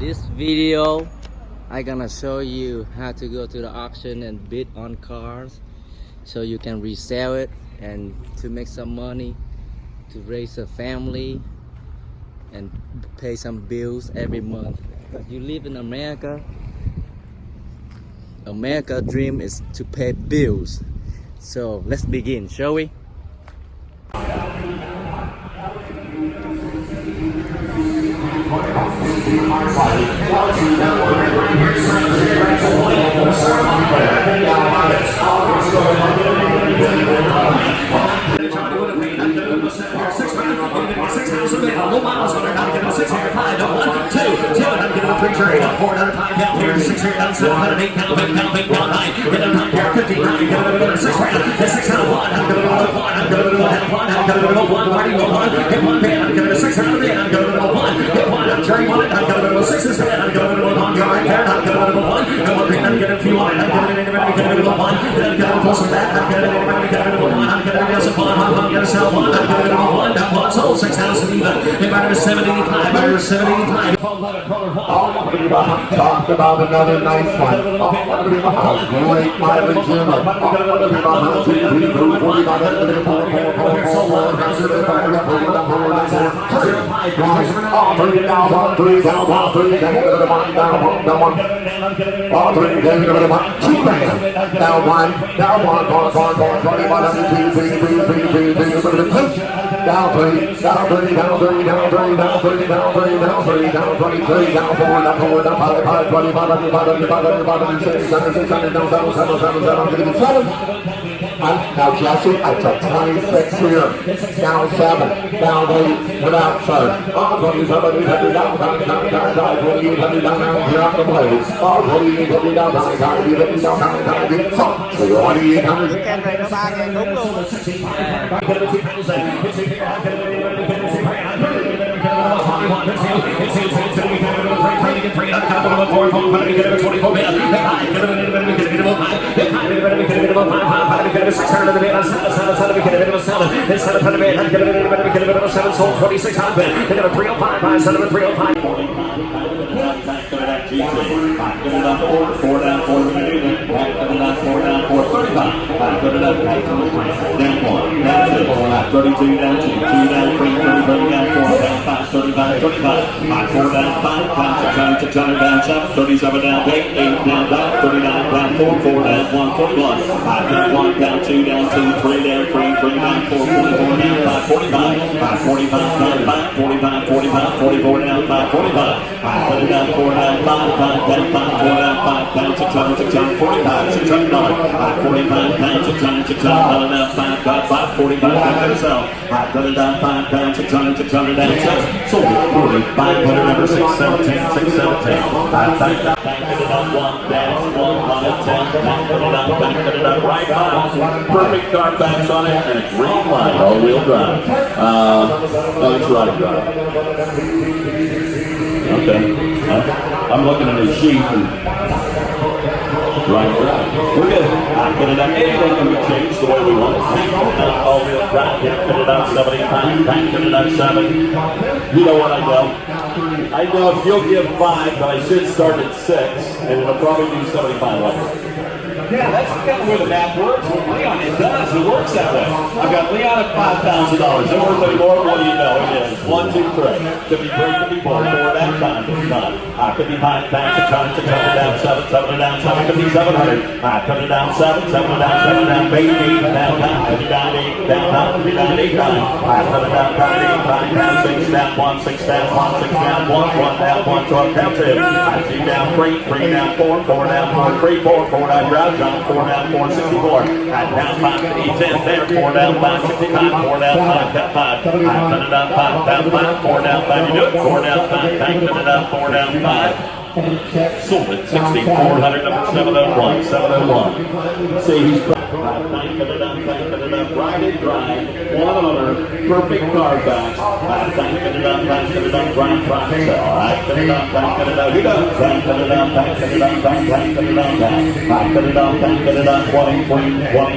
This video I'm gonna show you how to go to the auction and bid on cars so you can resell it and to make some money to raise a family and pay some bills every month. Because you live in America dream is to pay bills. So let's begin, shall we? Talk about another nice one. Great mileage unit. Now Jesse, I took 26 here, down 7, down 8, without 7. 27, down, 28, down, here on the blades. 28, down, so 2800. Perfect Carfax on it and a green light, all-wheel drive. No, it's right drive. Okay. I'm looking at his sheet and right drive. We're good. Anything can be changed the way we want it. All-wheel drive, fit it out 75, fit it out 7. You know what I know? I know if you'll give 5, but I should start at 6, and it'll probably do 75 left. Yeah, that's kind of where the math works. With Leon, it does. It works that way. I've got Leon at $5,000. Is it worth any more? What do you know? It is. 1, 2, 3. 53, 54. 4 that time. 55. Back to try to cut it down. 7. 7 down. 7. 5,700. Cut it down. 7. 7 down. 7 down. 8. Down. 50 down. 8. Down. 50 down. 8 down. Cut it down. 8 down. 6 down. 1. 6 down. 1. 6 down. 1. 1 down. 1. 12 down. 2. 2 down. 3. 3 down. 4. 4 down. 4. 3. 4. 4 down. Drive. 4 down, 464. Down 5, 10 there. 4 down, 565. 4 down, 5, cut 5. Cut it down, 5, down 5. 4 down, 5. You do it. 4 down, 5. Cut it down, 4 down, 5. Sold it. 6,400, number 701. 701. See, he's Thank it up, ride and drive, one owner, perfect Carfax. Thank it up, Brian Proctor. Thank it up, who does? Thank it up,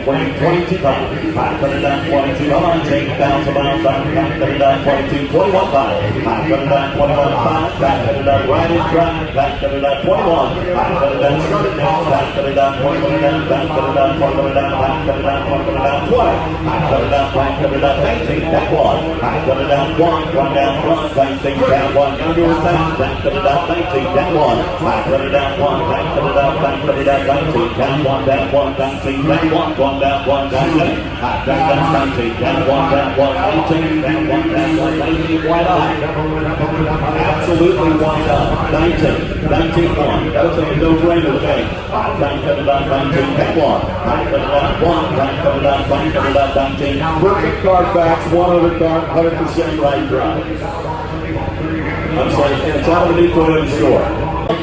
20, 22 pounds. Thank it up, 22, come on, take 1,000 miles. Thank it up, 22, 21 pounds. Thank it up, 21 pounds. Thank it up, ride and drive. Thank it up, 21. Thank it up, start it now. Thank it up, 21 down. Thank it up, 21 down. Thank it up, 21 down, 20. Thank it up, 19, that one. Thank it up, one down, one. Thank it down, one. Under a thousand. Thank it up, 19, that one. Thank it up, one. Thank it up, 19, down, one, down, one, 19, down, one down, one down, 19, down, one down, 19, down, one down, 19, wide eye. Absolutely wide eye. 19, 1. That was a no-brainer thing. Thank it up, 19, that one. Thank it up, one. Thank it up, 19. Perfect Carfax, 100 car, 100% right drive. I'm sorry, and it's out of the new Toyota store. I'm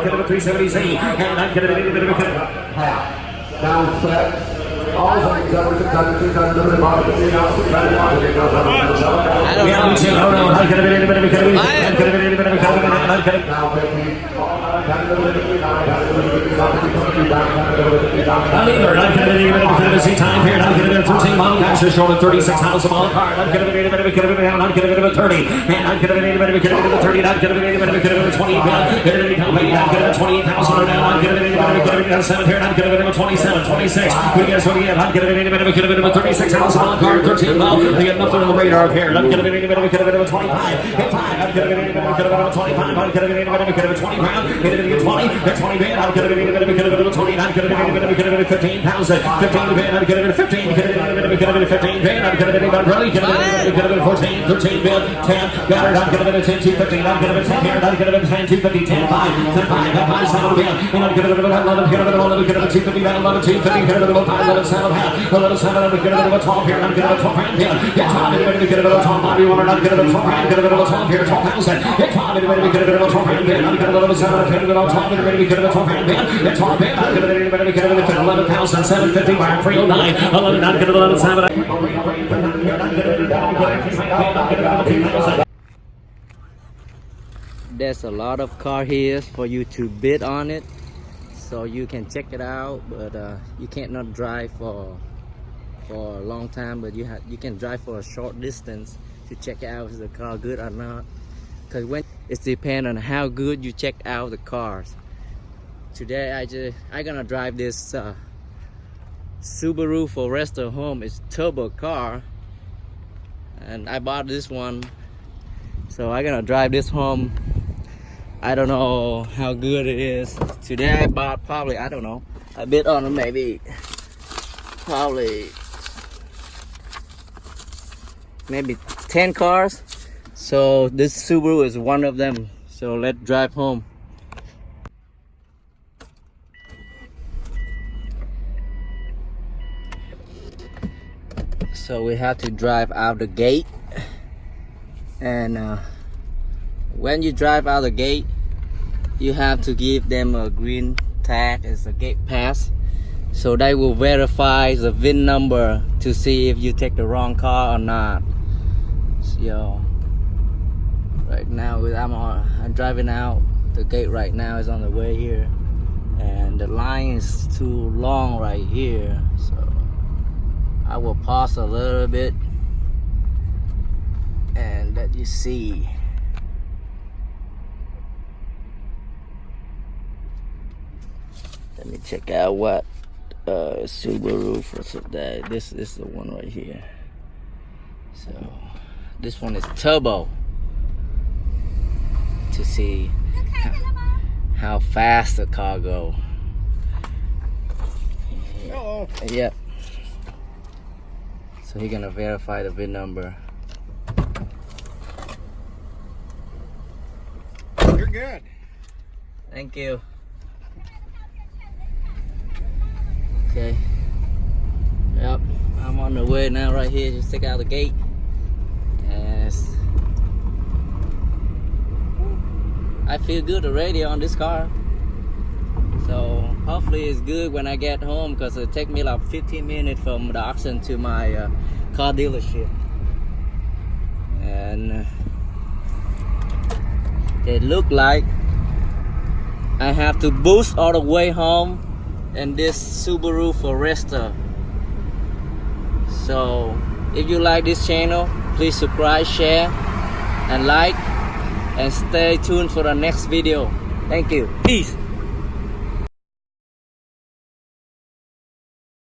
going to 370Z, and I'm going to be a bit of a Down set. All the I'm going to see time here. I'm going to 13 mile guys are showing 36 miles a mile car. I'm going to be a bit of a 30, and I'm going to be a bit of a 30. I'm going to be a bit of a 20. I'm going to be a 20. I'm going to 28,000 down. I'm going to be a bit of a 7 here. I'm going to be a 27, 26. What do you guys want to get? I'm going to be a bit of a 36 miles a mile car. 13 mile. They got nothing on the radar up here. I'm going to be a bit of a 25. I'm going to be a bit of a 25. I'm going to be a bit of a 20 pound. I'm going to be a 20. That's 20 bid. I'm going to be a bit of a 20. I'm going to be a bit of a 15,000. 15 bid. I'm going to be a 15. I'm going to be a bit of a 15 bid. I'm going to be a really going to be a 14, 13 bid. 10. Got it. I'm going to be a 10, 250. I'm going to be a 10 here. I'm going to be a 10, 250. 10, 5. 10, 5. 5, 7 bid. And I'm going to be a 11. Going to be a 11. Going to be 250. 11, 250. Going to be a 5. 11, 7. 11, 7. I'm going to be a 12 here. I'm going to be a 12 grand bid. Get 12. Anybody get a bit of a 12. Bobby Warner. I'm going to be a 12 grand. Get a bit of a 12 here. 12,000. Get 12. Anybody get a bit of a 12 grand bid. I'm going to be a 7. I'm going to be a 12. Anybody get a 12 grand bid. Get 12 bid. I'm going to be a 11,750 by 309. 11. I'm going to be 11, 7. There's a lot of car here for you to bid on it, so you can check it out. But you can't not drive for a long time, but you can drive for a short distance to check out if the car good or not. Because when it depends on how good you check out the cars. Today I gonna drive this Subaru Forester home. It's turbo car, and I bought this one, so I'm gonna drive this home. I don't know how good it is. Today I bought probably, I don't know, I bid on maybe 10 cars. So this Subaru is one of them. So let's drive home. So we have to drive out the gate, and when you drive out the gate, you have to give them a green tag as a gate pass, so they will verify the VIN number to see if you take the wrong car or not. So right now I'm driving out the gate right now. Is on the way here, and the line is too long right here, so I will pause a little bit and let you see. Let me check out what Subaru for today. This is the one right here. So this one is turbo, to see how fast the car go. Yep. So he's gonna verify the VIN number. You're good. Thank you. Okay. Yep. I'm on the way now right here. Just take out the gate. And I feel good already on this car. So hopefully it's good when I get home, because it take me like 15 minutes from the auction to my car dealership. And it look like I have to boost all the way home in this Subaru Forester. So if you like this channel, please subscribe, share and like, and stay tuned for the next video. Thank you. Peace.